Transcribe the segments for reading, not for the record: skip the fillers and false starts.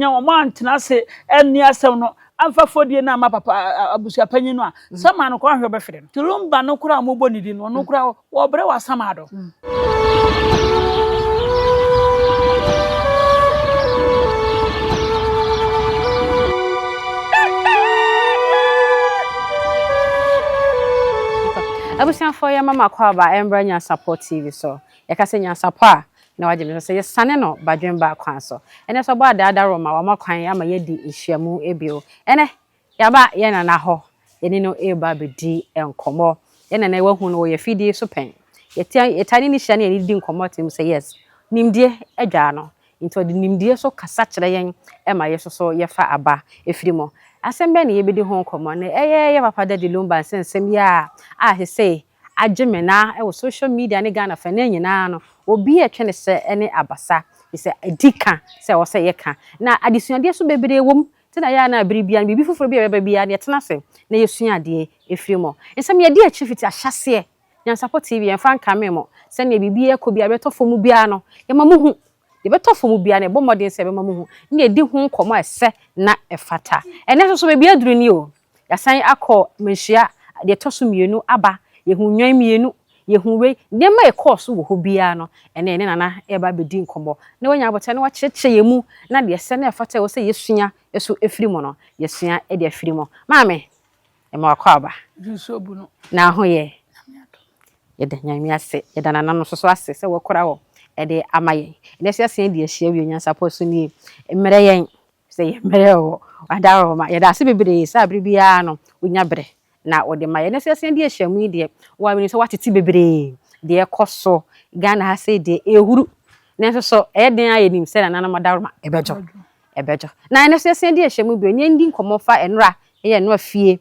nya o ma antena se enni asem no amfa fodie na ma papa abusua panyin no a sama no ko ahwe obefere no tulumba no kura mo bonidi no kura wo bre wa sama do Abusia for ya mama kwa ba embra nya support TV so ya kase nya support na waje me so ye sane no badwen ba kwan so ene so ba da roma wa makwan ya ma yedi ihyiamu ebio ene ya ba ye na na ho ye ni no e ba bedi enkomo ye na na wahu no ye fidi so pen ye tani ni hia na ye di enkomo tim say yes nimdie adwa no into de nimdie so kasa kire yen e ma ye so ye fa aba efirimo asembe ne ye bedi ho enkomo ne ye papa da di lumba sensem ya he say agimena e wo social media ne Ghana fa na nyina no obi e twene se ene abasa se adika se wo se ye ka na adesuade so bebere wom te na ya na biribia bibi foforo bi beba bia ne tena se na yesua ade efirimo ensem ye de achifiti ahyase Nyansapɔ TV en fan kamemo se na bibi e ko bia betofo mu bia no ye mamuhu ye betofo mu bia ne bomodin se be mamuhu ne edi hu nkomo ese na efata ene so bebia duru ni o yasan akọ menhia de toso mienu aba yehu nwan mienu yehu we de ma e course wo ho bia no ene nana e ba bedi nkomo ne wanya abote ne wa cheche yemu na de se na efata wo se yesua eso efirimo no yesua e de efirimo maame e ma akọ aba so bu no na ho ye yeda nyame ase yeda nana no so ase se wo kora wo e de amaye ne se ase de ahia wi Nyansapɔ so ni mmere yen se ye mmere wo ada wo ma yeda ase bebere sa bibia no onya bre na ode maye ne se ase de ahia mu de wa mi so watete bebere de ekoso Ghana ha se de ehuru ne so e den aye nim se nana no da wo ma ebejo na ne se ase de ahia mu bi ne ndi nkomo fa enra ye no afie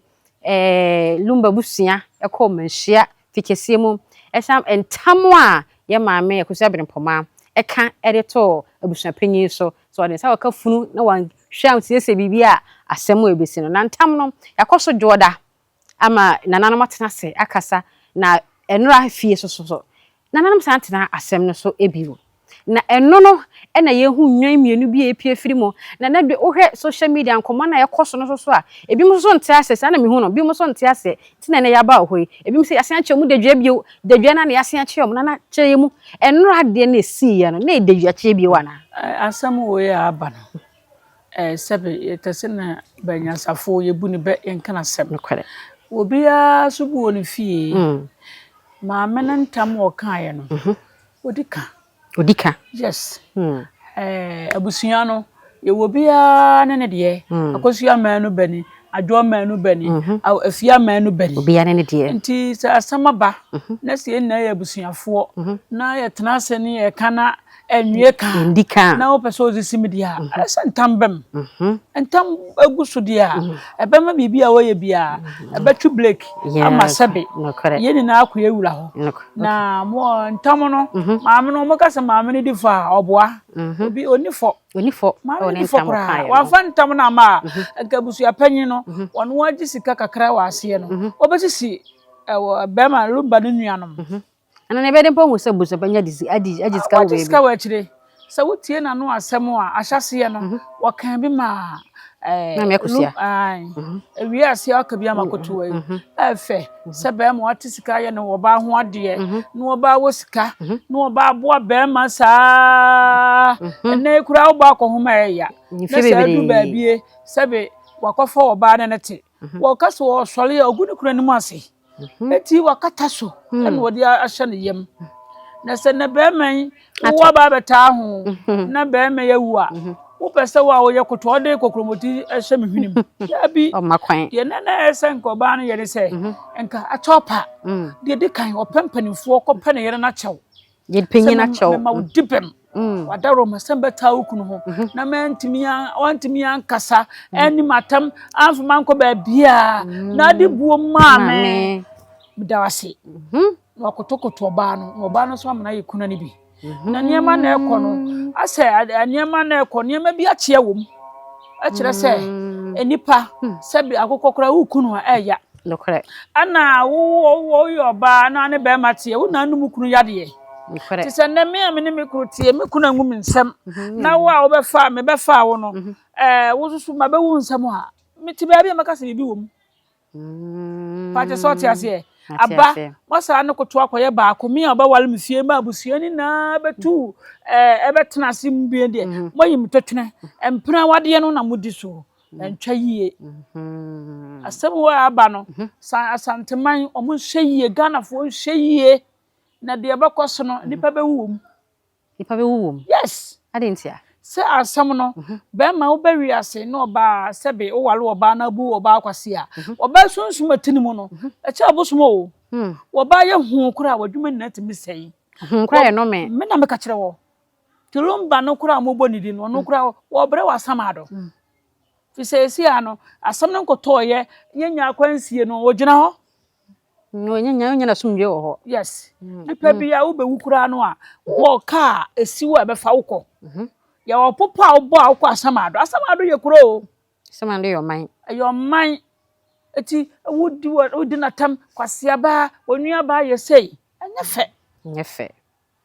lumba busua ekọ manhia fikese mu esam entamo a ye maame yakusa benpoma eka edito abusua panyin so ode sa waka funu na wan hwam tiese bibia asem ebesi no na ntam no yakoso joda ama nananom atena se akasa na enra fie so nananom san tena asem no so ebiwo na eno no na yehu nwan mienu bi epie firimo na na de ohwe social media nkomo na yekoso no so a ebi mo so nte ase sana mehu no bi mo so nte ase tina na yaba ohwe ebi mo se yase ache mu dedwa bio dedwa na yase ache mu na che mu eno ade na esi ye no na dedwa ache bi wana asam wo ya aba no sebe tese na Banyansafo ye bu ni be yenka na sem nokore obi a so bu woni fie ma menantam wo kan ye no Odika. Yes. Abusua no ye wo bia ne de akosua manu bani adwo manu bani afia manu bani bia ne de nti sa asamaba na se na ye abusuafo na ye tena se ne ye kana enwie ka ndika na wo pese ozisimi dia asantambem entam agusu dia ebema bibia wo ye bia ebetwu blake ama sebe ye ni na akoye wura ho na mo ntam no maame no mo kasa maame ni difa oboa obi onifo oni ntam ka wa fa ntam na ma akabusu apanyi no wono wagi sika kakra wa ase no obesisi bema lumba no nuanom ana ne bede mpo hu se buso banya disi ajiska wo bebi wa chire sa wotie na no asem a ahyase no wakan bi ma na me akusia ewi ase aka bi amakoto wa efe se be ma wate sika ye no oba ho ade no oba wo sika no oba boa be ma sa ene kura oba akohoma ya na se du ba bie se be wakofa oba na nete wo kaso wo sole ya oguni kura ni mu ase eti wakata so ene wodi ahye ne yem na se na be man wo ba beta ho na be man yawu a wo pese wa wo ye koto de kokromoti ahye me hwinim ya bi o makwan ye na ese nko ba no ye de se enka atopa de kan opempanifo ko pane ye na chew ye penyin na chew ma wudipem wadaro masamba taukunu ho na wantimi ankasa eni matam amfuma nko ba bia na de buo maame bidawase wakotokoto oba no so amana yekuna ni bi na niema na ekọ no ase niema na ekọ niema bi ache wom akire se enipa sebi akokokora ukunu a eya lokore ana wo yoba na ne be mate wo na num kunu yade Ti se na me a me ne me krotie me kuna ngum nsem na wo a wo be fa me be fa wo no wo susu ma be wu nsem ha me ti ba bi me ka se bi wo mu pa te so ti ase aba wasa no koto akoye ba ko me a ba wale me fie ma abusua ni na betu e betena ase mbie de moyim totwene empra wade no na mudi so entwa yie asem wo aba no asanteman omo hye yie Ghana fo hye yie na de abakoso no nipa be wuwum yes adentia se asam no be ma wo be wiase no oba sebe wo wale oba na bu oba akwase a oba sunsum atinimu no e cha abosumo o oba ye hu kura wadwuma na timi sei kura ye no me na me ka kire wo tilumba no kura mo bonidi no kura wo bre wasamado fi se esi ano asam no nkotoye nyanya akwansie no ogina ho no nyanya na sumdwe wo ho yes nipa bia wo be wukura no a wo ka esi wo e be fa wukọ ya wo popa wo bo akọ asamado ye kuro o asamado yo man eti wodi natam kwase aba onua ba ye sei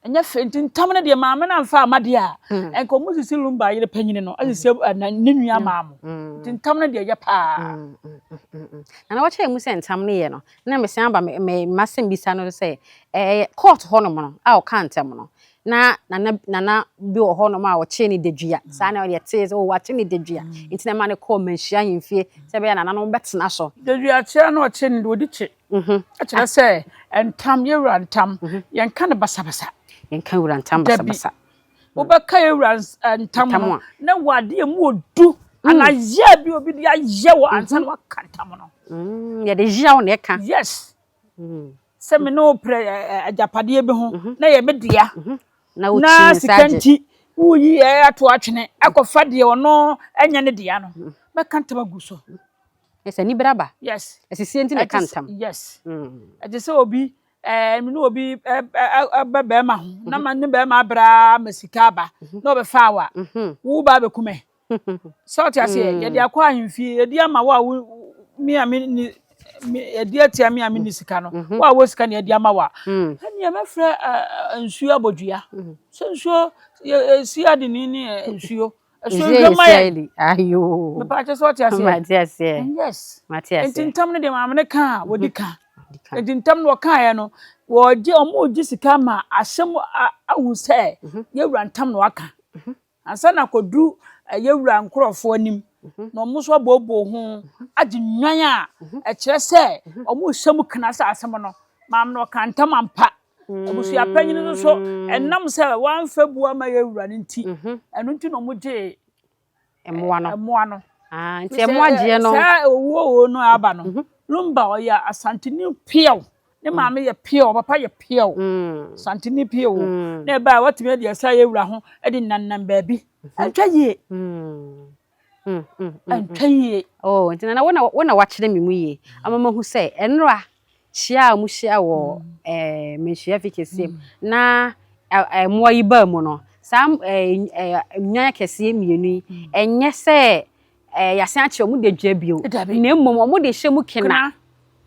enye fe ntintam ne de maame na mfa amade a enko musisi lumba yire panyine no asisi ne nua maamo ntintam ne de ye pa na wache mu se ntam ne ye no na me se aba me masem bisa no se court ho no no a o kantem no na bi o ho no ma o che ni dedua sa na o ye teze o wa che ni dedua ntina ma ne call manhia yemfie se be ya na no betena so dedua che na o che ni odi che a che se entam ye wura ntam yen kan basa yenka wura ntam basa wo be ka ye wura ntam no na wade mu odu ana ye bi obi dia ye wo ansan wa kantam no ye de jia wo ne ka yes se me no pre ajapade bi ho na ye media na wo chi sikanti wo yi ato atwene akofa de ono enya ne dia no be kantam aguso yes ani braba yes esisi enti ne kantam yes aje se obi me no obi be ma ho na ma ne be ma bra masika ba na obe fa wa wo ba be kume so ti ase ye de akwa ahemfie ye de ama wa mi ami ye de atia mi ami ni sika no wa wo sika ne ye de ama wa ani ye mafra nsuo abodua so nsuo si ade ni nsuo nsuo mai ayo me pa che so ti ase yes Matias entintam ne de ma amne ka wodi ka entintam no ka ya no wo je omo ji sika ma asem awu se ye wura ntam no aka ansa na kodu ye wura nkrofo anim no mo so bobo ho agi nwan a kire se omo hyem kana sa asem no mam no ka ntam ampa abusu apanyin no so enam se wan fa bua ma ye wura nti enu nti no mo je emoa no nti emoa je no sa owo no aba no lumba oya asantini piao ne maame ye piao papa ye piao santini piao na ba watime de asa ye wura ho e de nannan baabi antwaye antwaye oh nti na wona wakire me mu ye amama hu se enra hia mu hia wo menhia fikese na emoa yi ba mu no sam nwan kese mienu enye se yase achi omu de dwa bio na mmom omu de hye mu kena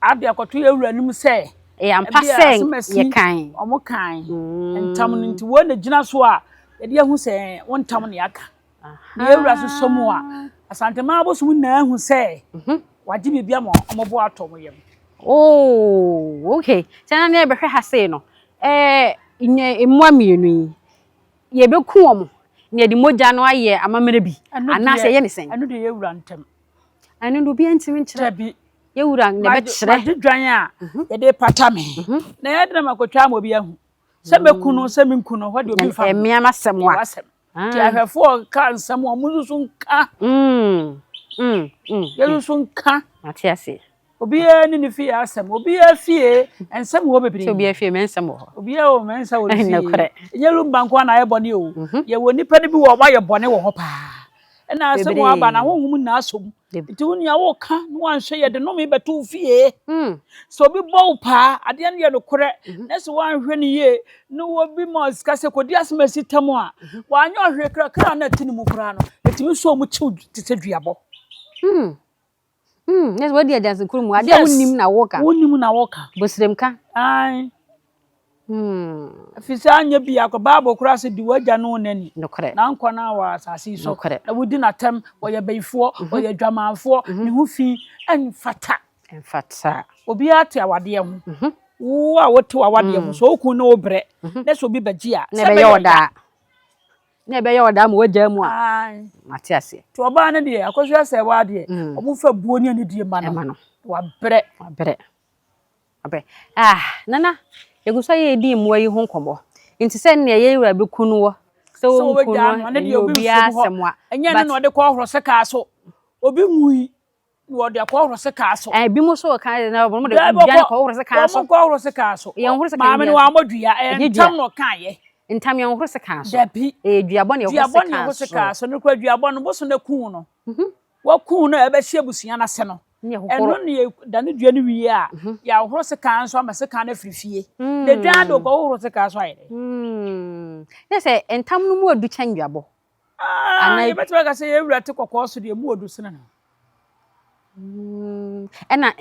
abi akoto ye wura nim se ampa se ye kan omu kan entam nti wo na gina so a ye de hu se won tam ne aka ye wura so somu a asante ma abosum na hu se waje bibia mo omo bo atom yem oh okay tena na be hwe ha se no nye emwa mienu ye be ku omo ne de moja no aye amamere bi anase ye ne sen anu de ye wura ntam anu do bi antimi nkyere bi ye wura ne be kyere ma dwan a ye de pata me na ye de makotwa mo bi ahu se be kunu se min kunu ho de obi fa emia masemwa ti ahwefo ka nsam o muzuzu nka ye zuzu nka Matias obi ni ni fie asem obi fie ensem wo bebiri so obi fie mensem ho obi o mensa wo fie ye lumba nko na ye bone o ye woni pa ne bi wo ma ye bone wo ho pa na asem wo aba na honhum na asom ti woni ya wo ka no anhwe ye de no me beto fie so obi bo pa ade ne ye no kore na so wan hwe ni ye no wo bi mo ska se kodi asmasi tam a wa anya hwe kra na tinimu kra no etimi so mu chiw tete duabo yes what dia dance kuru mu ade wonnim na woka wonnim na woka bosremka ai afisa anya bi akọba kura se di wagya no nani nokre na nkwa na wa asase so na wodi natam woye bayifo woye dwamanfo ne ho fi enfata obi ate awade ho wo a wote awade ho so okun na obre na so bi baji a na be yoda na be yoda ma wagya mu a mate ase to oba na de akoso ase wa de obu fa buo ni ani die ma no wa bre abe nana egusa ye di mu ayi ho nkomo nti se ne ye wura be kunu wo se wo kunu na de obi asemwa enye ne no de ko horo se ka so obi nwui wo de ko horo se ka so bi mo so ka na bo mo de bian ko horo se ka so ko horo se ka so ye horo se ka ma me no amadua entam no kan ye ntam ye horo se ka so dabi duabon ye horo se ka so no ko duabon no bo so na kun no wa kun no e be hye busia na se no eno ne da ne dua ne wie a ya horo se kan so ama se kan na frifie de dua do ko horo se kan so aye na se entam no mu odu kyan duabo ana ye betwa ka se ye wura te kokko so de mu odu sene na ena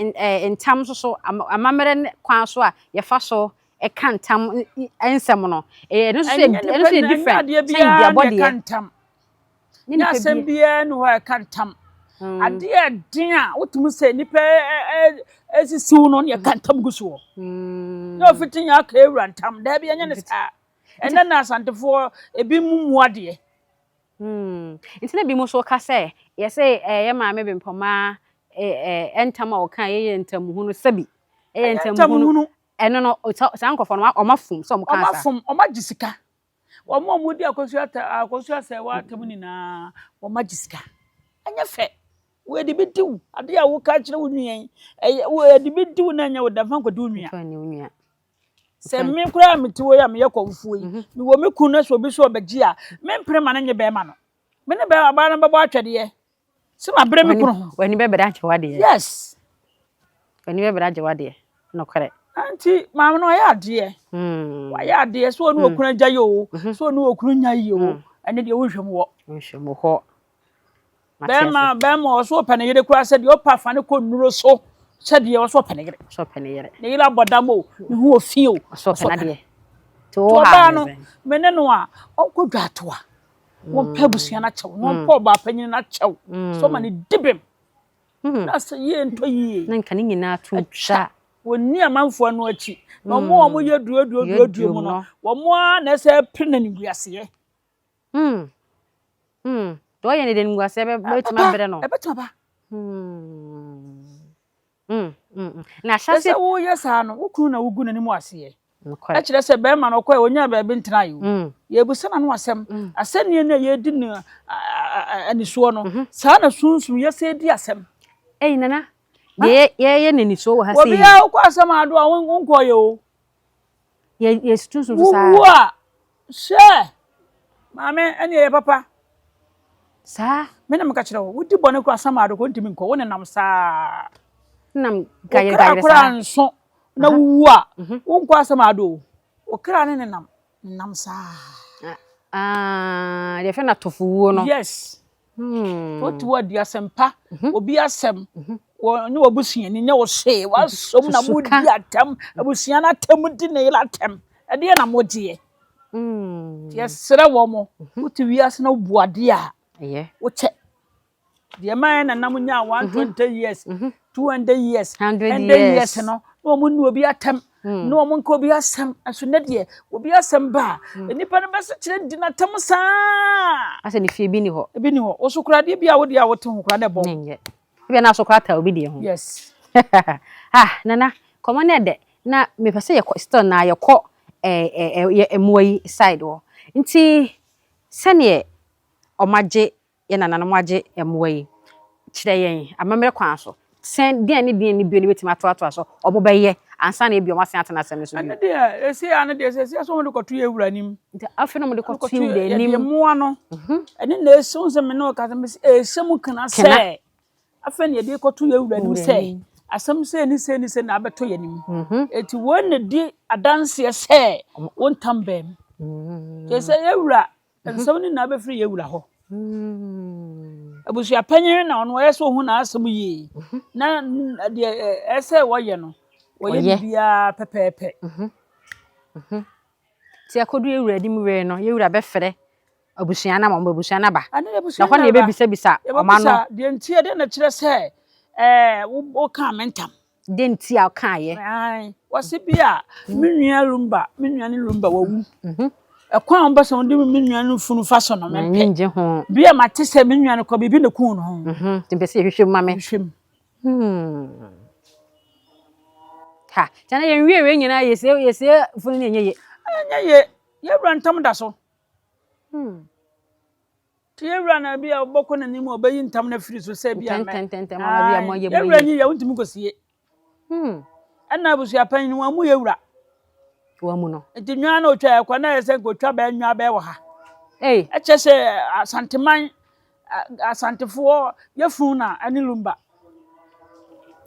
entam so amamere kwan so a ye fa so e kan tam ensem no no so different kyan duabo de kantam ni asem bia no ha kantam ade din a wotum se nipa esisiw no ne kantam guso no fitin ya ka ewura ntam da bia nya ne sa ena na asantefo ebi mumu ade ntina bi mo so ka se ye se ye maame bimpoma entam a o kan ye entam hunu sabi entam hunu eno no san kofo no o mafum so mo kan sa o mafum o magisika o mo mudi akosu ase wa atam ni na o magisika anya fe we de bidiw ade a wo ka kire wo nuen we de bidiw na nya wo da fan kwadu nua se me kura metiwo ya me yekomfuo yi me wo me kun na so bi so obagi a me mpre ma na nye be ma no me ne be aba na babo atwede ye se ma bre me kunu wani be beda che wade yes wani be beda che wade no kore anti ma no ya ade wa ya ade so onu okunu agya yo so onu okunu nya yo ene de wo hwem wo Bema so panegere kura se de opa fa ne ko nuro so se de so panegere ne ila bodamo ne hu ofio so panade to ba no mene no a okodwa to a won pabusia na chew won po ba panyin na chew so ma ne dibem na se ye nto yi na nka ne nyina to twa woni amanfo no achi no mo ye duo mu no wo mo na se pene ne guase ye do ye ne den nguase be betima bere no e betima ba na shase wo yesa no wukunu na wugu na ni mu ase ye a kire se be ma no kwa onya ba bi ntena yo ye busa na no asem aseni na ye di na aniso no sa na sunsun ye se di asem nana ye naniso wo ha se obi a kwa asem ado a won ko yo ye sunsun sa wo a she mame ene ye papa sa me na maka kire wo wudi bone kwa asem ado ko ntimi nko won nam sa nam gaye sa nso na wuwa won kwa asem ado o kra ne nam sa de fe na tofuwo no yes what word ya sempa obi asem wo ne obusuani nya wo hye wasom na mudi atam obusuani atam di ne ila atam e de na modie yes sere wo mo uti wiase na buade a wo che de man na nam nya 120 years 200 years 100 years no mo nu obi atam no mo nko obi asem aso ne de obi asem ba enipa no bese kire di na tam sa ase ni fie bi ni ho osukura de bia wo de a wo te ho kura de bo nyenye bia na asokura ta obi de ho yes nana komo ne de na me pese ye still na ye ko emuai side wo nti sene omaje ye nana no maje emuai kire yen amamere kwan so sen den ni bio ni betima to so obobeye ansa na ebio masen atena sem so ane de esi ane de esi so mo de kotu ewura nim nti afi no mo de kotu ewura nim mo ano ene na esi unse me no ka esi mu kana se afi na de kotu ewura nim se asem se ni se na abeto yanim eti won di adanse se won tambem ke se ewura ensem ni na abefiri ewura ho abusu apanyen na ono yeso hu na asem yi na de ese woye no woye bia pepepe Ti akodu ewura di mu we no yewura be fere abusua na mama abusua na ba Ane na abusua kwa na ye bebisa bisa oma no de ntie de na kire se wo ka mentam de nti a ka ye ai wase bia menua rumba menua ne rumba wawu ekwan on basa on de menua ne funu fa so no mempe nje ho bia mate se menua ne ko bibi ne kun no timpese hwehwe mame hwehwem ha jana ye nwie nyina yese funu ne nye ye bra ntam da so ti ye bra na bia oboko na nimu obayi ntam na firi so se bia me mama bia mo ye ye bra nyi ye untimi kosie ana busua pan no amu ye wura wa mu no nti nwa na otwa kwa na yese ko twa ba nwa ba wo ha eche se asanteman asantefo ye fun na ani lumba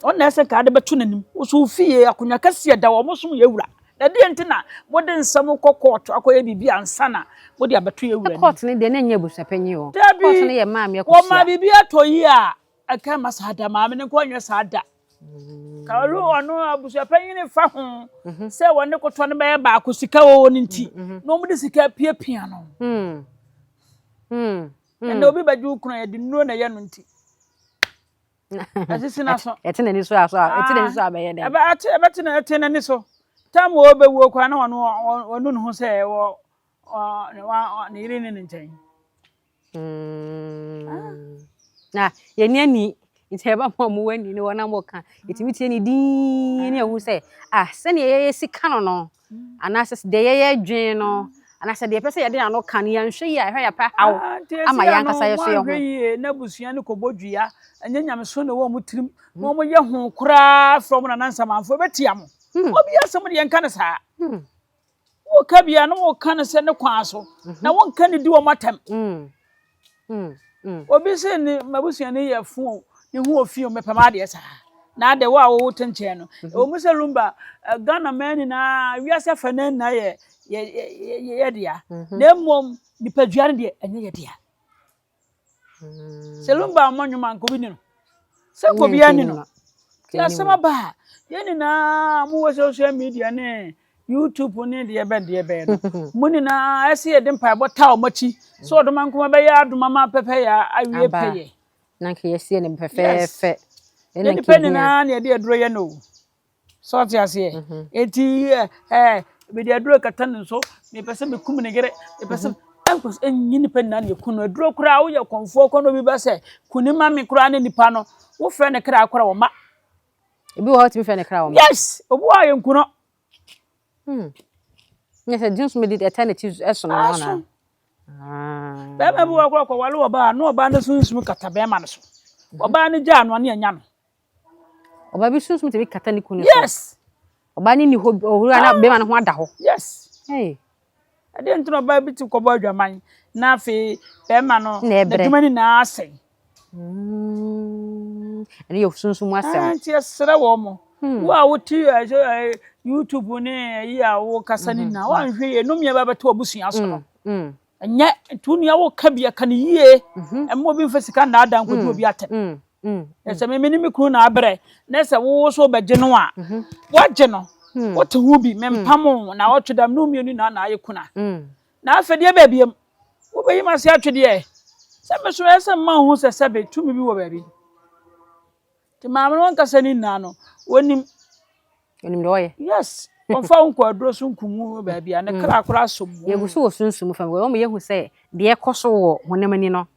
on na ese ka de betu nanim so fie akonya kase da wo mosom ye wura na de ntina bode nsam kokot akoye bibi ansa na bode abetu ye wura court ne de na nya busa panyi o court ne ye maam ye ko wo ma bibi atoyi a aka masada maam ne ko anwa sada ka ru onu abusa panyi ne fa ho se wonne koto ne be ba ko sika wo ni nti no mu de sika pia no ende obi baju kunu ye di no na ye no nti asisi na so ete na ni so aso ete na ni so abaye dem ebe na ete na ni so tam wo be wo kwa na onu no ho se wo ne ire ni nchen na ye ni ani ite ba mo wani ni wona mo kan itimi tie ni din ni ehu se se ne ye sika no no anase de ye dwen no anase de pese ye de ano kan ya nhwe ya hwe ya pa hawo ama ya nkasa ye so ye ho na busua ne kobodua anya nyame so na wo mu tirim na mo ye ho kura from na nansa manfo betia mo obi asem de nka ne sa wo ka bia no wo ka ne se ne kwa so na wo nka ne di wo matam obi se ni mabusua ne ye fu ni hu ofi o mepama de sa na de wa wo tenche no o mu se lumba Ghana man na wiase fanan na ye dia na mom ni paduare de enye ye dia se lumba amonyuma nko bi ni no se ko bia ni no ya sama ba ye ni na mu wo social media ne YouTube ne de be no mu ni na ese ye de mpa bota o machi so odoma nko be ya adoma ma pepe ya awie peye nanke yesi ne pepefe ene peni na ne de aduro ye no so ti ase enti be de aduro kata no so me pese me kum ne gere me pese enkos enyi ni peni na ne kunu aduro kura wo ye konfo kono bi ba se kunima me kura ne nipa no wo fe ne kra akora wo ma ebi wo hot me fe ne kra wo ma yes obu aye nkuno yes just me did eternity eso no na bema bi wo akora wale oba no oba na sunsun kata bema no so oba ne ja no ne anya no oba bi sunsun te bi kata ni kunu yes oba ni ohura na bema no ho ada ho yes hey ade ntino oba bi ti kobo adwaman na afi bema no na dwumani na ase ene yo sunsun mu asem ti asere wo mo wo a wo ti YouTube ne yi a wo kasa ni na wa hwe ye no me ba beto obusua so no nya tunia wo ka bia kan yie emmo bi mfasika na adan ko obi atem ese me ni mikru na abre na se wo so beje no a waje no wo te hu bi mempam na wo twedam no mienu na aye kuna na afede ba biem wo be yima se atwede se me so ese ma hu se sebe tumi bi wo ba bi ti maamno won kasa ni na no wonim do ye yes onfa unko aduro sunkumu ba bia ne kra akora som ye gusu wo sunsun fam wo mo ye hu se de ekoso wo honemani no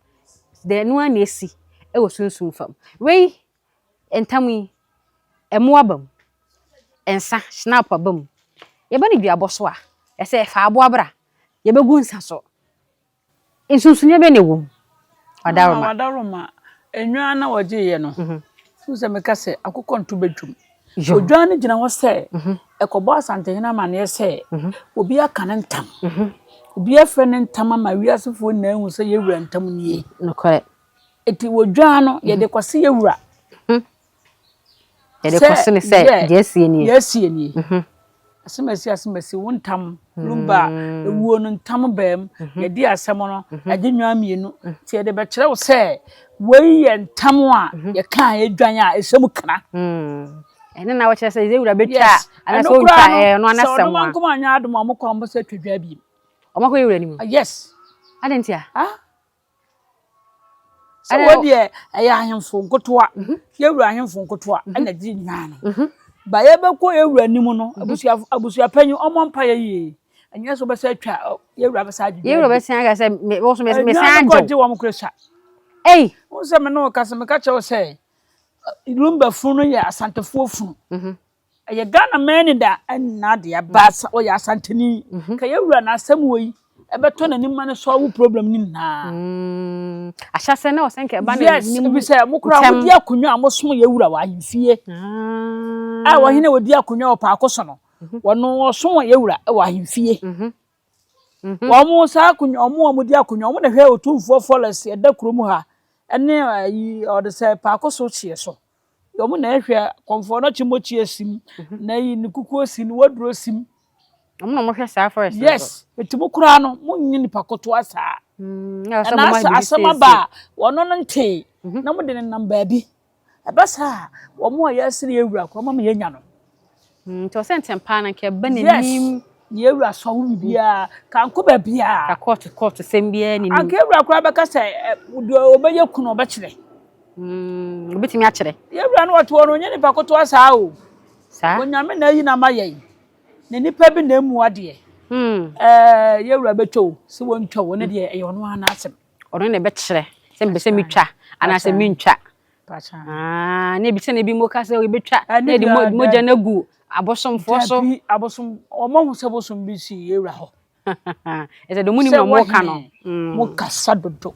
de no ana esi e wo sunsun fam wei entami emu abam ensa snap abam ye ba ni bia boso a e se fa abo abra ye be gu nsa so ensunsun ye be ne wo wadaroma enwa na woje ye no se me kase akokɔ nto bedwum odwane gina ho se ekobo asante na ma ne se obi aka ne ntam obi afre ne ntam ma wiasefo na ehu se ye wura ntam nie no kore eti wodwano ye de kwase ye wura ye de kwase ne se jesie nie asemasi wontam lumba ewuo no ntam bam ye di asem no agenwa mienu ti ye de be kire wo se wei ye ntam a ye kan edwan a esem kana ene na wo che say ewura betwa ana so twa no anasem wa so no manko anya adom amko ambo se twedwa bi omako ewura ni mu yes adentia so wodi e ya ahemfo nkotoa yewura ahemfo nkotoa ana di nyaa no ba ye beko ewura ni mu no abusua panyu omompa ye anya so be se twa yewura be sa adwo yewura be san ga se wo so me san jo je wo mkresa wo se me no ka se me ka che wo se Lumba funu ya asantefo funu ye Ghana men da na de ba o ya asanteni ka yewura na asem woyi ebeto na nimma ne so wo problem ni na ahase na o senke ba na nimma bi se mukura wodi akunwa amosom yewura wa ahemfie wo hene wodi akunwa o pa akoso no wono osom yewura wa ahemfie wo mo sa akunwa o mo di akunwa o mo na hwe otumfo followers e da kurom ha ene yi o de se pa akoso chie so yo mo na hwe konfo no chimochi asim na yi ni kuku asim waduro asim o mo hwe sa forest yes etimu kura no mo nyi ni pakoto asa na asama ba wono no nte na mo de ne namba bi ebasa wo mo ya sire ewura ko mo me yenya no to sente mpa na ke ba nim yewura so wo bibia kanko ba bia ka court sembia ni anke ewura kura ba ka se obeye kuno ba kire obetimi a kire yewura no wato no nyeni pakoto asa o sa onyame na yi na maye ne nipa bi na emu ade yewura betwo se wontwa wo ne de e ono ana asem ono ne be kire se mbe se mitwa ana se mintwa pacha ne bi se ne bi mo ka se o betwa ne de moja na gu abosomfo so abosom omo hu se bosom bi si yewura ho ese do muni mo ka no mo kasa dodo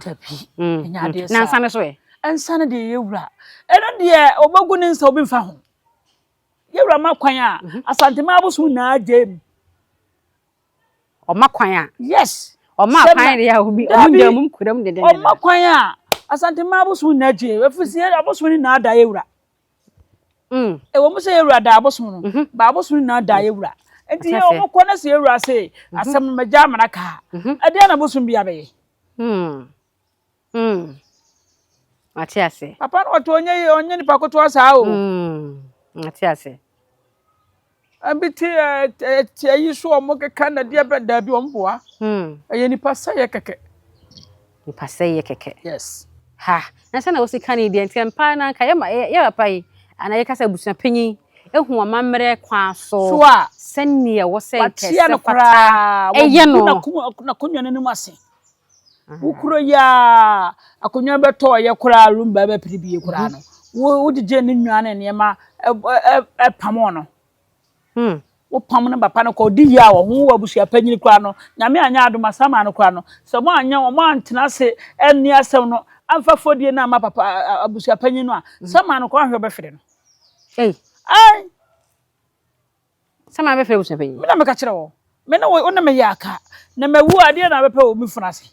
tapi nya de sa na nsane so e nsane de yewura eno de obagu ne nsa obi mfa ho yewura makwan a asantema abosom na ajem o makwan a yes o makwan de ya obi omunda mum kuram de o makwan a asantema abosom na ajem afisi abosom ni na ada yewura wo mo se yewura da abosom no ba abosom na da yewura enti ye wo ko na se yewura se asem maja manaka ade na abosom bia be Matiase papa no to onye ni pakoto asa o Matiase abiti yi so o mo keka na de be da bi o mboa ye ni pasa ye keke ni pasa ye keke yes ha na sana wo sika ni de ntempa na nka ye papai ana ye kasa busua panyi ehu amamre kwa so senne wo se kese fata eye no na kunyo ne mu ase ukuro ya akunyo beto ye kura rumba be piribie kura no wo dije ne nwane ne ma pamo no wo pam ne papa no ko di ya wo ho abusua panyi kura no nyame anya adoma sama no kura no so mo anya wo mo antena se eni asem no amfa fodie na ma papa abusua panyi no a sama no ko ahwe be fere no ai sama be fere abusua panyi me na me ka kire wo me na wo na me ya aka na me wu ade na be pe wo mi funa se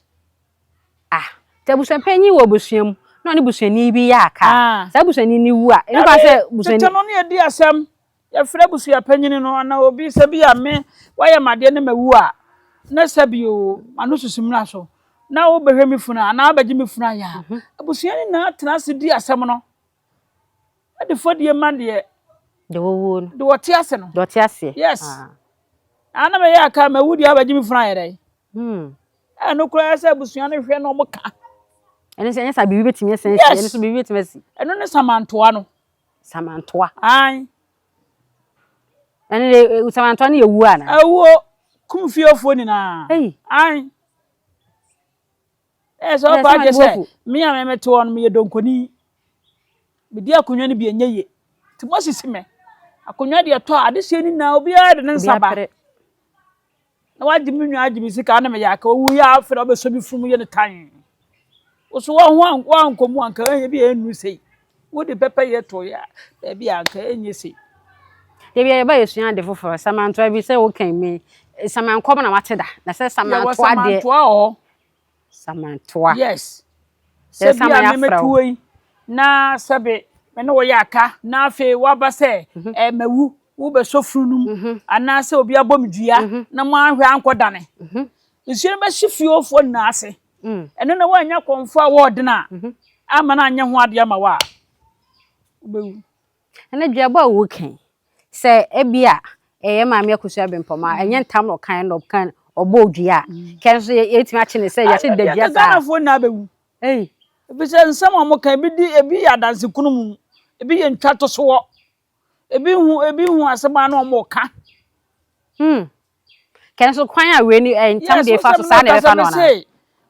te abusua panyi wo abusuam no ne busuani bi ya aka sa busuani ni wu a eni kwa se busuani te no ne edi asem ya fere abusua panyi no na obi se bi ya me wa ya made ne me wu a na sabi o anu susumna so na wo behwe mi funa na abaji mi funa ya abusuani na tena se di asem no ade fodie ma de wo no de wote ase no de wote ase yes ana me ya aka ma wudi abaji mi funa ya dai eno kura ase abusuani hwe no mo ka ene se anya sa bibi betimi ese ene so bibi betimi ese eno ne samantoa no samantoa ai ene samantoa ne yewu ana awo kumfiofo ni na ai so ba je se mi a me meto on me yedonkoni me di akunwa ni bi enyeye ti mo sisi me akunwa de to ade se ni na obi a de ne nsaba na waji mi nwa aji mi sika na me ya ka owu ya afre obeso bi frum ye ne tan so wo ho ankomu anka enye bi enu sei wo de pepe ye to ya bi anka enye sei ye bi ba yesu ande foforo samantoa bi se wo kan mi samankom na wateda na se samantoa de samantoa yes se bi a me tuoi na sabe me no wo yaka na afi wa ba se mawu wo be sofrunum ana se obi abomdua na mo ahwe ankodane nsire be hyifiofo na ase eno na wanya konfo a word na ama na anya ho ade ama wa Ubewu. Ene duaba wo kan. Se ebia eye maame akusua bempoma enye ntam no kan no kan obo dua. Ken so yetimi achi ne se ya che da dua sa. Na fo na bewu. Eh. Ebi se nsam amo kan ebi ya danse kunu mu. Ebi ye ntwa to so. Ebi hu asema na omo ka. Ken so kwan a we ni ntam de fa so sa na be fa no na.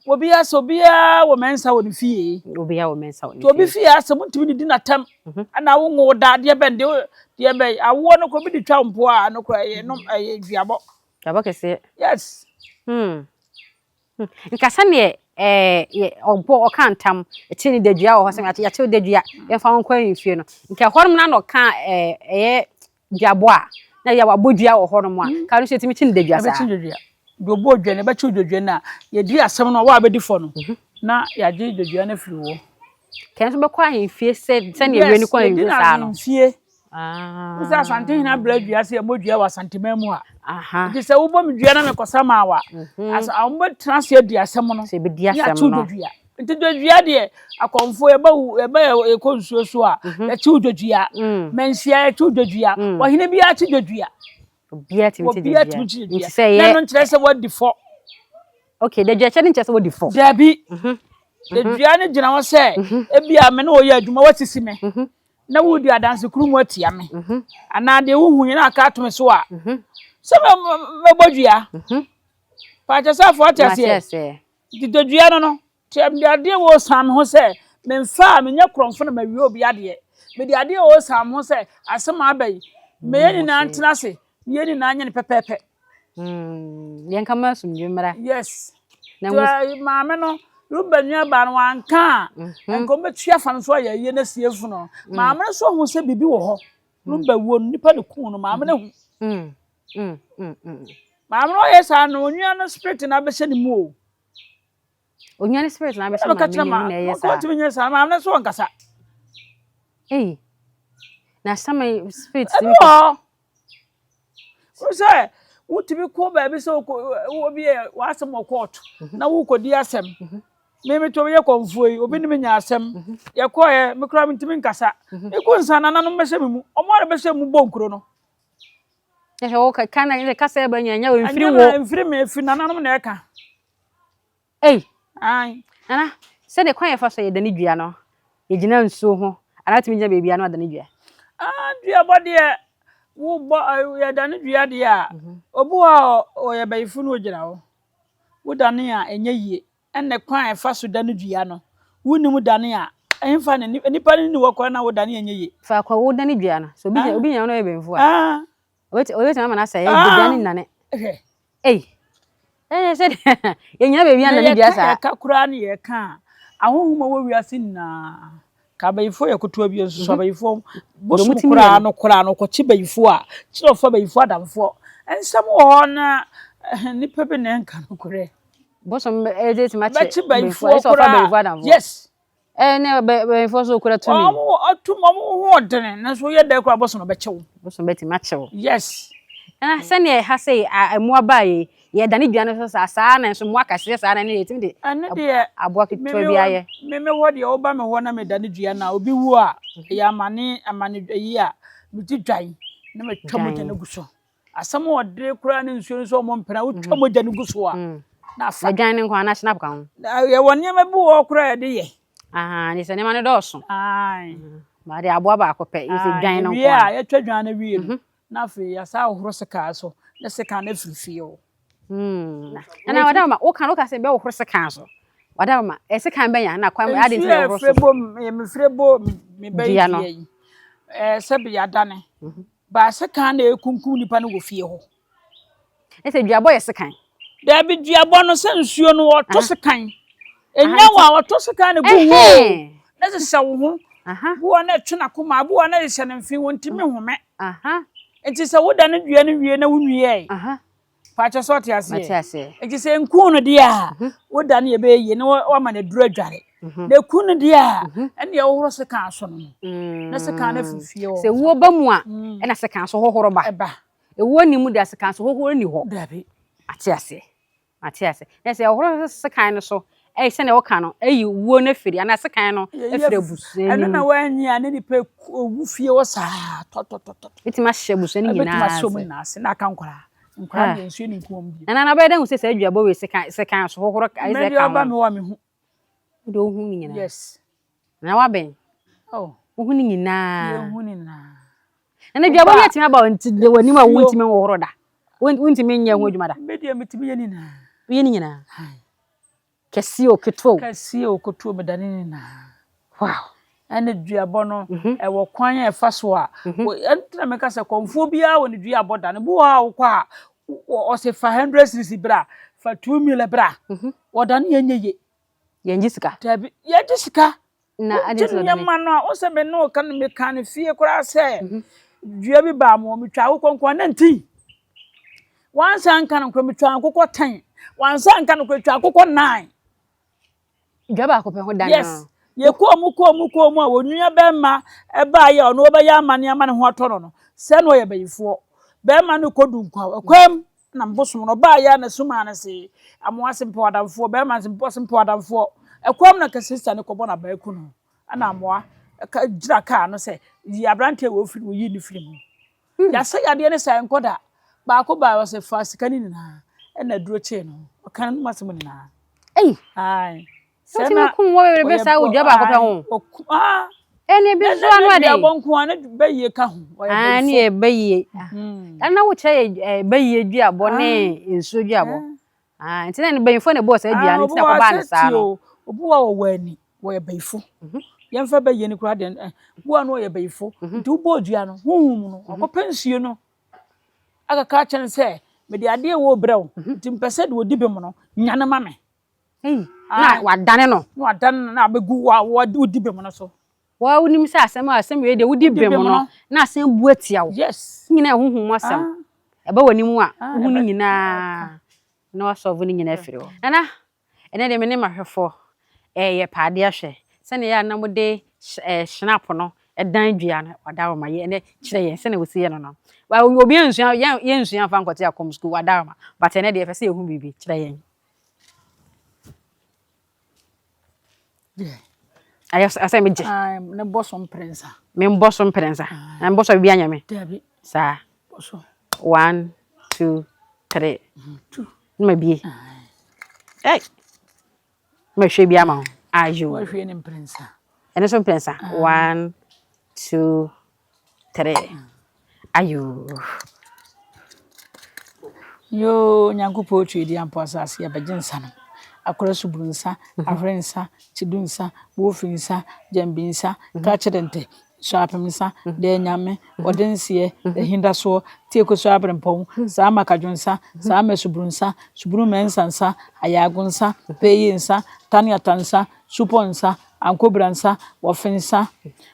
Obi asobia wo mensa wo fie. Obi ya wo mensa wo. To obi fie asem ntimi di na tam. Ana wo ngo da de be de be awo no ko bi di twa mpo a no ko no duabo. Duabo kese. Yes. Nkasa ne ogbo okantam etini dadua wo hosem ya che dadua ye fa nkwa yinfie no nka horom na no ka duabo a na ya wabodua wo horom a ka no setimi chi dadua sa do bo dwane ba chi dadua na ye di asem no wa abedi fo no na ya ji dadua na firi wo ken so be kwa yinfie se ne we ni kwa yinfie sa no yinfie Usa asante hina bla dua se modua wa santema mu a Ti se wo bom dua na me kosama wa as ambo transe dua asem no se be di asem no nti dua de akonfo e ba e konsuo so a e chi dua mensia e chi dua wo hina bi a chi dua obia timti dua nti se ye no ntre se what the for okay the dua che ni nche se what the for dabi the dua ne gina wo se e bia me na wo ye adwuma watisi me na wo di adanse kuru mu atia me ana de wo hu na aka atome so a se me bodua pa cha sa fo atiase di dodua no tem de ade wo sam ho se me mfa me nya kronfo na mawie obi ade me de ade wo sam ho se asema abai me yeni na ntena se me yeni na anya ne pepepe yen kama sumdwe mra yes na maame no Rubenya ba no anka enko metua fa no so ya ye na siefu no maame so hu se bibi wo ho ruba wo nipa de ku no maame na hu maame no yesa no onua no spirit na be hye ni mu o onua no spirit na be hye maame na yesa ko timi nyesa maame so nkasa na some spirit o say utimi ko ba bi so wo bi wa asem court na wo kodi asem me to ye konfo yi obi ni me nya asem ye ko ye me kra me ntimi nkasa e ko nsana na no me hye mu o mo re be hye mu bonkuro no e o ka kana ile kasa e ba nya o mfiri wo mfiri me fi na no na e ka ana se de kwan ye fa so ye dani dua no ye gina nsuo ho ana timi nya beebia no adani dua dua bode wo bo ye dani dua de a obu a o ye bayifu no ogira wo dani a enye yie enne kwan e fa so dani dua no wunimu dani a enfa ne nipa ni wo kwa na wo dani enye yie fa kwa wo dani dua no so obi nya no ye benfu a owe tama na say ye dani nane se ye nya beebia dani dua sa ka kura ni ye ka ahohuma wo wiase na ka bayifo ye kuto bi nso so bayifo bosu kura no ko chi bayifo a chi ofo bayifo adamfo ensam wo na nipa be na nka no kure bosu e ti ma chi bayifo ofo bayifo adamfo yes ne bayifo so kura tumi mo ho den na so ye da kura bosu no be chewo bosu be ti ma chewo yes se ne ha sei emu abaye ye dani dua no so sa na nso mo akase sa na ne yetim de aboa kitwa bi aye me wo de oba me ho na me dani dua na obi wu a ya amane yi a miti dwan na me twamo de ne guso asam wo de kura ne nsuo so mo mpena wo twamo de ne guso a na fa dwan ne nko na snap ka ho ye wonye me bu wo kura de ye ni se ne ma ne do so ma de aboa ba akopɛ isi dwan no nko ya ye twa dwan na wie na fa ya sa ohoro seka so na seka na firifie o ana wadama o kan se be wo horse kan so wadama ese kan benya na kwan ade nti wo horse me frebo me be yi se be ya dane ba se kan na ekunkum nipa no go fie ho ese duabo ye se kan da bi duabo no se nsuo no wo to se kan enya wa to se kan na gu wo na se se wo ho bu na twena koma bu na se ne mfi won timi home enti se wo da ne dua ne wie na wo wie Pacha sort ase. Eki se nku no dia. Wo da na ye be yi na wo ma na duru adware. Na ku no dia. Ene ye wo se kan so no. Na se kan na fifie wo. Se wo ba mu a e na se kan so hohoro ba. E wo ni mu da se kan so hohoro ni ho. Dabi. Ate ase. Na se hohoro se kan no so se na wo ka no eyi wo na firi ana se kan no efiri abusua eno na wanyi ane ni pe owu fie wo saa to etima hye abusua ni nyina betima so mu na se na ka nkora de nsuo ni nkom bi na be den se aduabo we se kan so hokoro ai se kan ba me wa me hu de ohu ni nyina yes na wa ben ohu ni nyina ye hu ni na na aduabo ye tima ba nti de wani ma wo ntimi hokoro da wontimi nya ho adwuma da me de metimi ye ni na ye ni nyina kesi o keto me dane ni na wow ene duabo no e wo kwan e fa so a entra me ka se konfo bia wo ne duabo da ne bo wa wo kwa o se 500 cc bra fa 2 mil bra wo da ne yenye yenji sika tabi yenji sika na ade so da ne ma no o se me no kan me kan fie kura se dua bi ba mo me twa wo konkon na nti wansa nkan ko me twa akokɔ 10 wansa nkan ko twa akokɔ 9 dua ko pe ho dan yes ye ko mu a wonua be ma e ba ye ono be ya amane amane ho atoro no se no ye bayifo be ma no kodu nkwa akwam na mbosom no ba ya na suma na se amoase mpo adamfo be ma mpo adamfo akwam na ka sister ne ko bona ba eku no ana amoa ka gira ka no se yi abrante wo firi wo yi ni firi mu ya se ya de ne sai nkoda ba ko ba wo se fa sika ni na e na duro che no kan masem ni na ai Sena kun wo be sa wo dua ba ko pe ho ene bi zo anu ade bonko ane baye ka ho ani e baye na wo che baye duabo ne enso duabo ntina ne bayifo ne bo sa dua ne ntina ko ba ne sa no obu wa wo wani wo ye bayifo yemfa baye ne kura de bu anu wo ye bayifo nti wo bo dua no huhum no ko pensie no aka ka chen se me de ade wo brew nti mpese de wo dibe mo no nyane ma me na wadane no na abegu wa dibe mo no so wa unim se asem we de wudi bem no na asem bu atia wo yes nyina huhum asem e ba wani mu a hu ni nyina na wasolve ni nyina afiri wo nana ene de me ne mahwefo ye paade ahwe se ne ya na mo de snap no dan dua no wada wo ma ye ene kire ye se ne wo si ye no no wa obi ensua ye ensua fa nkote akom school wada wo ma but ene de e fese ye hu bibi kire ye I say me ne bosom prensa. Me bosom prensa. Na bosom bia nya me. Dabi. Sa. Bosom. 1 2 3. 2. Me bi. Eh. Me hwe bia ma. Ajo. Wo hwe ne prensa. Ene so prensa. 1 2 3. Ayo. Yo nyankupo twa di ampo asase ya baginsa no. Akora subrunsa, afrensa, chidunsa, wofinsa, jambinsa, kachedente, shapimsa, de nyame, odensie, de hindaso, tieko so abrempon, sa makajunsa, sa mesubrunsa, subrumensansa, ayagunsa, peyinsa, taniatansa, suponsa, ankobransa, wofinsa,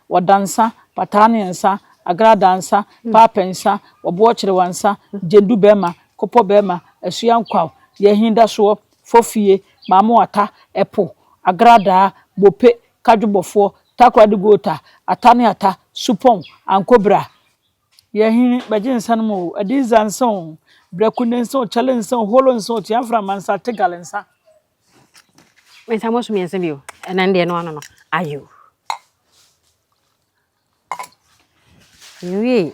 wadansa, pataniansa, agradansa, papensa, obochrewansa, jendu bema, kopo bema, esuyankwaw, ye hindaso, fofie mama ata epo agrada bope kadwobofo takwadigota atane ata supon ankobra ye hin baginsan mo adizanson brakunenson chalenson holonson tiafra mansa tegalensa mentamo so miense bio enande no ano no ayo yui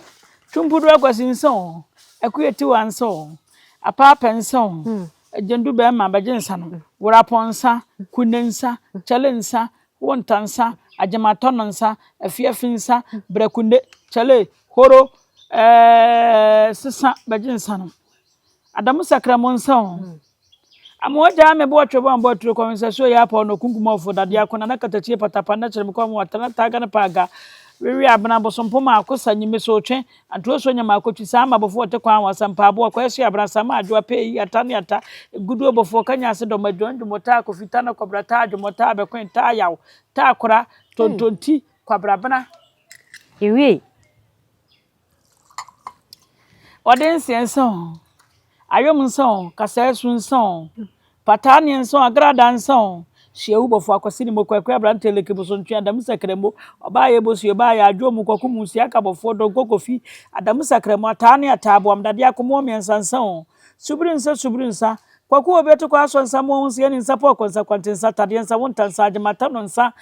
tumpudu akwasinson ekuyeti wanson apapenson jendu be ma baginsa no wuraponsa kunensa chalensa wontansa ajematononsa afiefinsa brakunde chale horo sisa baginsa no adamu sakramonsa amoja me bo twebo ambo tro konsa so ya pa no kunkumo fo dade akona na katachie patapa na kyerem kwa mo watana taga na paga wewe abana bosompo ma akosa nyime so twen anto so nyama akotwi sama bofo ote kwa wasampa abo kwa so abana sama adwa pei atane ata gudu bofo kanya se do madwondu mota akofita na kobrata adwomota abekwen ta yaw ta akora tontonti kwabrabana ewe odensenson ayomnson kasasunson patanienson agradanson shewu bofo akwasini mokwakwa abrante lekeboso ntwa adamu sakremo oba ye bosu oba ya adwomu kwakumu si aka bofo do gogofi adamu sakremo atane atabo amdade akomo miensansan subrinsa kwaku obeto kwa so nsa mo nse ni nsa po consequent nsa tade nsa wonta nsa de mata no nsa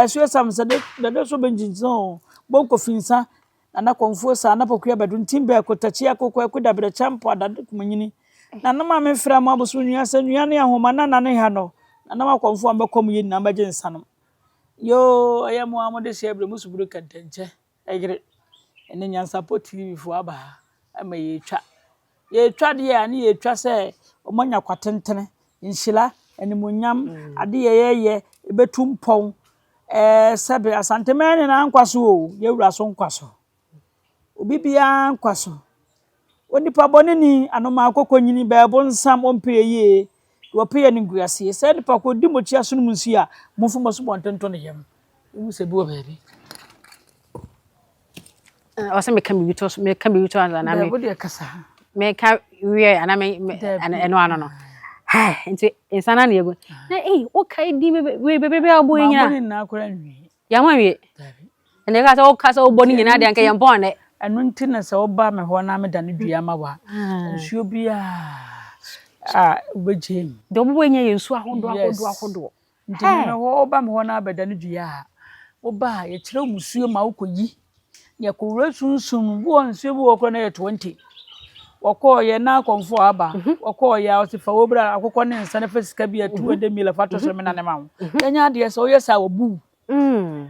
so sam se de so benjinzo bonko finsa na konfuo sa na pokua bedun timbe ko tachi akoko ku da bre champo adade kumanyini na na ma me fra ma boso nua sa nua ne ahoma na ne ha no na ma konfuo ambekom yi na magye nsa no yo ayamo amode se ebre musuburu kantanche egre ene nyansa po TV fo aba ama yetwa de ya ne yetwa se omanya kwatentene nhyila animonyam ade yeye ebetumpon sebe asantemene na nkwaso o yewura so nkwaso obibia nkwaso onipa bonini anoma akokonyini bebo nsam ompeye wopeye ni nguase se nipa ko di mochia so num nsu a mofo so bontento ne yam emu se bi wo baabi wasa me kan bi wito ana me bodi kasa me ka wie ana me eno ano no ha nti insana na yego na o kai di we bebe abo nyina ma na akora nwi ya ma wie ene ka sa o kasa o boni nyina de anka yam pon anu nti na se oba me ho na me da ne dua ma wa nsuo bia obejem do bo nya yensu ahodo nti na ho oba me ho na abeda ne dua oba ye kire musuo ma ukoyi ye ko resunsum bo nsuo bo ko na ye 20 wako ye na konfo aba wako ya osifa obra akokọ ne nsa na fesika bia 200 mil fato so me na ne ma wo nya de se oyesa obu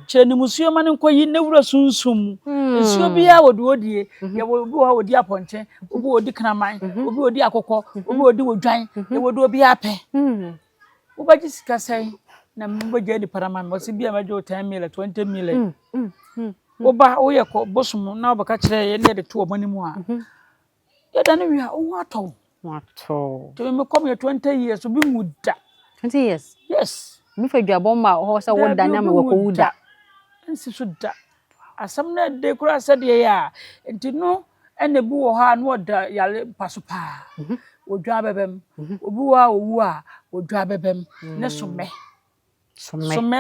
cheni musuo ma ne nkoyi ne wura sunsum nsuo bia wodu odie ye wobu ha odi aponche obu odi kraman obu odi akokọ obu odi wodwan ye wodu obi ape ubaji sika sai na mbaje di parama mo si bia majo 10 mil 20 mil oba oye ko bosum na obaka kire ye ne de to omani mu a ye da ne wi a o ato to me come 20 years obi muda 20 years yes mi fa dwabon ma ho se wo da na me wo ko wuda nsi so da asam na de kura se de ya enti no ene bu wo ha no da yale paso pa wodwa bebem obi wa owu a wodwa bebem ne some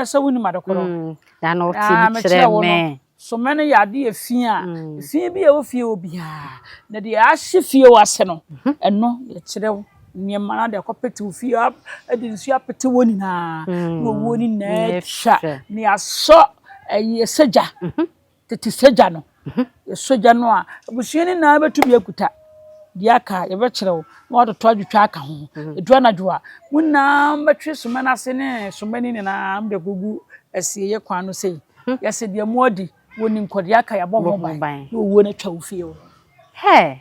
se woni madokoro da no ti kire me some ne yade efie a efie bi e wo fie obia na de ahye fie wase no eno ye kire nyema na de kopeti fie up edi nsu apete woni na wo woni na sha ni aso eye seja tete seja no ye seja no a abusuo ni na betu bi akuta diaka ye be kirew na wato adwetwa aka ho edu anadwo a munna mbetwe some na se ne some ni na mbe gugu asie ye kwan no sei ye se de modi woni nkodi aka ya bombo ban no wo na twa ofie wo he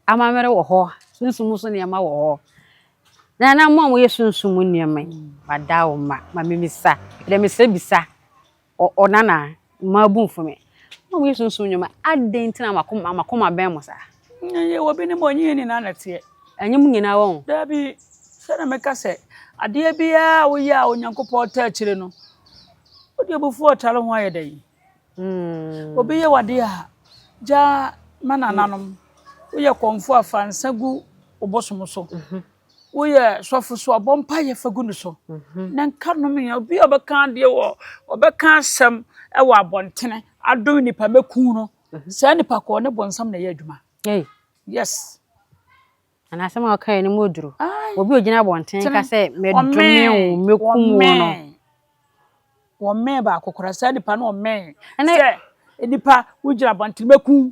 amamere wo ho sunsum so ne ma wo ho na mo ye sunsum ne ma bada wo ma memisa de me se bisa o nana ma bunfu me mo ye sunsum ne ma adentina makoma ben mo sa ye wo bi ne mo nyi ni na nate anyim nyina wo da bi se na meka se ade bia wo ya onyankopɔ ta akire no wo de bufu otare ho ayedai obi ye wade a ja manananom wo ye konfo afansa gu obosom so wo ye sofo so abompa ye fagu no so na nka no me obi obeka de wo obeka asem e wo abontene adon nipa meku no sa nipa ko ne bonsam na ye adwuma yes ana asema okay ni moduro obi ogina bonten ka se medumi o mekum no wo me ba kokora sa nipa no me se nipa wo gira bonten mekum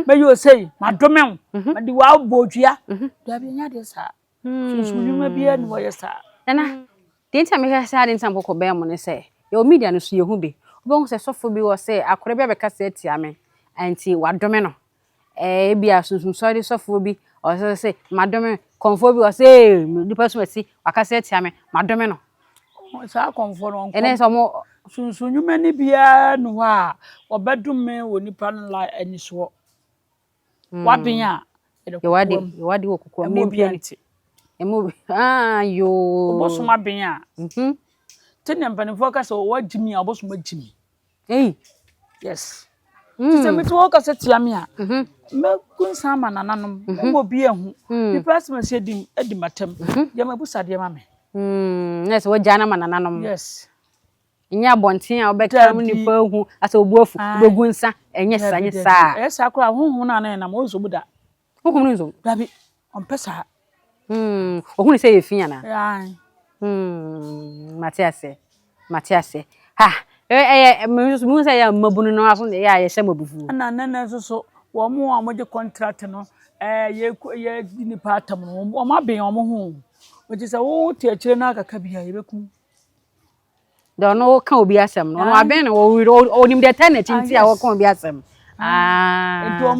me yo sei madome ma di wa bodua da bi nya de sa sunsunuma bia ni wo ye sa na de ntia me ka sa de ntia poko be mo ne se yo media no so ye hu bi obo se sofo bi wo se akore bi abeka se atia me anti wadome no bia sunsun sorry sofo bi o se madome konfo bi o se nipa so ati wakase atia me madome no sa konfo no ene so mo sunsunuma ni bia no ha obedume wo nipa no la aniso wabin a yo wadi okuko me bia nti emu yo obosoma bin a tene mpanifo ka so wagimi a obosoma gimi yes tise me to ka se tia me a me kunsa ma nananom mo bi ehu the person say edi matem ya mabusade ma me yes wo jana ma nananom yes nya bonten a obeka mu nipa hu asa obuafu begunsa enye sa esa akora honhom na na mo zo buda honhom nzo dabi on pesa ohun say ye fi ana ai Matiase ha mu say ya mabunu no aso ya ye hye mabufu na nana so wo mo a mo je contract no ye ni patam no wo ma ben wo mo ho o je say wo te akire na akaka bia ye beku do no ka obi asem no aben no wo nim de tan na chinti a wo ka obi asem ento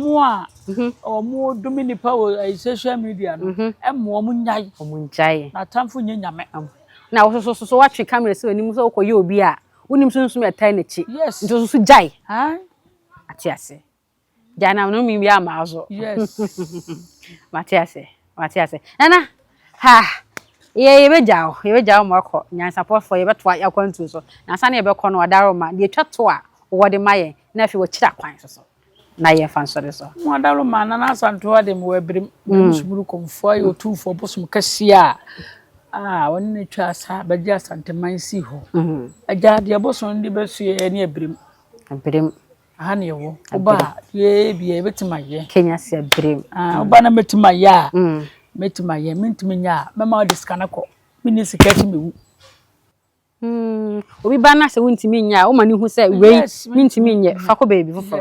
mo domini power social media no mo nyai na tamfo nyame na wo so watch camera so nim so ko ye obi a wonim sunsun ya tan na chi ento so jai atiase jana no mi bia ma so Matiase nana ha ye bejaw mo akọ nyan support for ye beto ya kwantu so na sa na ye bekọ no wadaro ma de twato a wo de maye na afi wo kira kwan so na ye fan so de so mo wadaro ma na asanto ade mo wabrim musumuru komfo ye otufo bosum kasia wonni twa sa bagia asante man si ho aja de boson de besu ye ne abrim aha ne wo oba ye bia betima ye Kenya si abrim oba na betima ya metima ye mentimi nya mama de scan ko mini sikati mewu obi ba na se wontimi nya o mani hu se wei mentimi nye fa ko baby fofo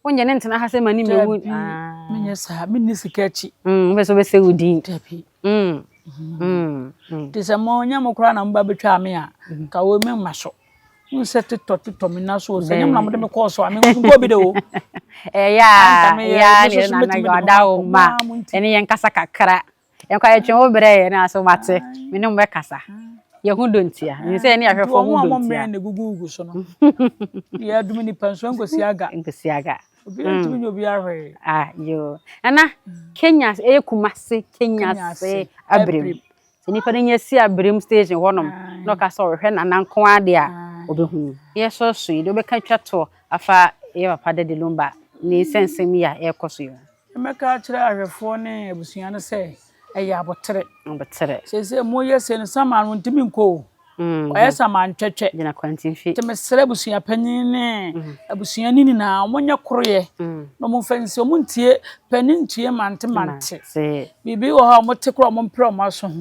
wonye ne ntena ha se mani mewu menye sa mini sikati be so be se wudi tabi Tisamo nya mokra na mba betwa me a ka wo me maso nse tito me na so se nyam na mo de me ko so ame nko bi de wo ya ni na na yo da o ma eni yen kasa kakra yen kwa etwe wo bere ye na so mate me no me kasa ye hu dontia ni se eni ahwefo hu dontia na gugugu so no ye adumi ni pension ngosiaga obi ntumi nyo bi ahwe yo ana Kenya Kumasi Kenya se abrim ni pa nya si abrim station honom no ka so hwe na nanko ade a obehu ye so yi do be ka twato afa ye papa de lumba ni sensem ya e koso yo emeka kire ahwefo ne abusuan no se eya abotere se mo ye se no sama no ntimi nko oya sama ntwetwe gina kwantimfi te mesere abusuan panyin ne abusuan ni na omonye koroye no mo fansi mo ntie panin ntie mante se bibi wo ha mo te kro mo mpre mo aso ho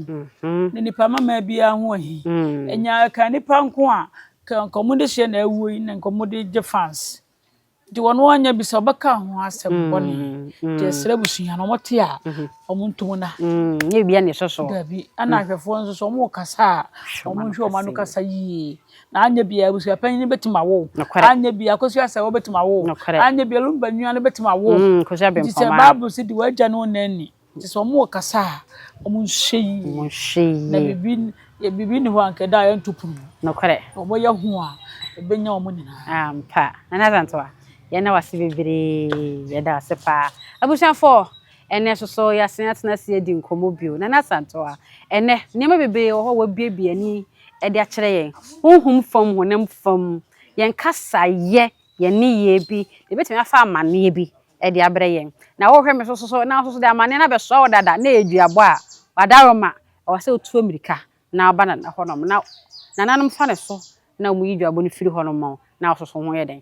ni nipa mama bia ho ahi enya ka nipa nko a ka mo de hye na awui na nko mo de je fans di wono anya bisa baka ho asem boni te sere abusuan no mo te a omo ntomuna ye bia ne soso dabi ana hwefo nso so mo kasa omo hwe o manu kasa yi na anya bia abusuan panyin betima wo anya bia kosu asa wo betima wo anya bia lumba nwan betima wo kosu abem pama ti babu si di waja no nani ti so mo kasa omo hye na bibi ni ho anka da ya ntupuru nokore omo ya ho a ebenya omo nyina mpa na zantoa ye na wase bebere ye da sepa abusuan fo ene soso ya senatna se di nkomo bio na santoa ene niam bebe ho wa biebie ni e de akere yen honhum fam honam fam yen kasa ye ni ye bi de betimi afa amane bi e de abre yen na wo hwe me soso na soso de amane na be so dada na eduabo a wadaroma o se otu amerika na aba na honom na nananum fa ne so na mu yiduabo ni firi honom na soso ho ye den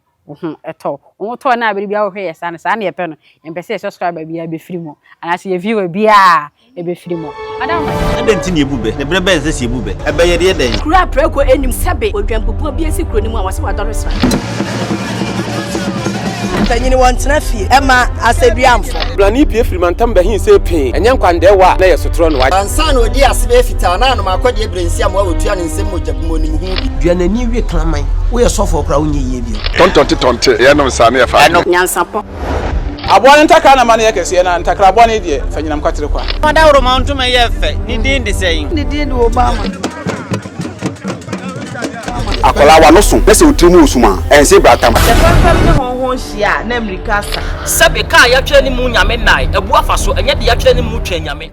eto o to na abiri bia wo hwe yesa na sa na ye pe no empese subscriber bia be free mo ana se ye viewer bia e be free mo adam adenti ne ebube ne bre ben se se ebube e be ye de den kura preko enim sebe odwampopo bia si kuro ni mu a wase wadoro sra tanyini wontena fie ema aseduamfo blani pie free mantam be hin se pin enya nkwande wa na ye sotro no wa ansa na odi ase be fita na no makode ebrensi am wa wotua ne nsem mojabumo ni hu duanani wie klaman wo ye sofo kra wo nye ye bi tontonte ye no sa na ye fa nyansapo aboa ntaka na ma na ye kese na ntakra aboa ne de fanyinam kwatere kwa madawro ma ntuma ye fe ni din de sein ni din de Obama akola wa no so pese otrimu osuma ense bratam fam ne honhon hia na amerika sa sebe ka ya twa ni mu nyame nai ebu afa so enye de ya twa ni mu twa nyame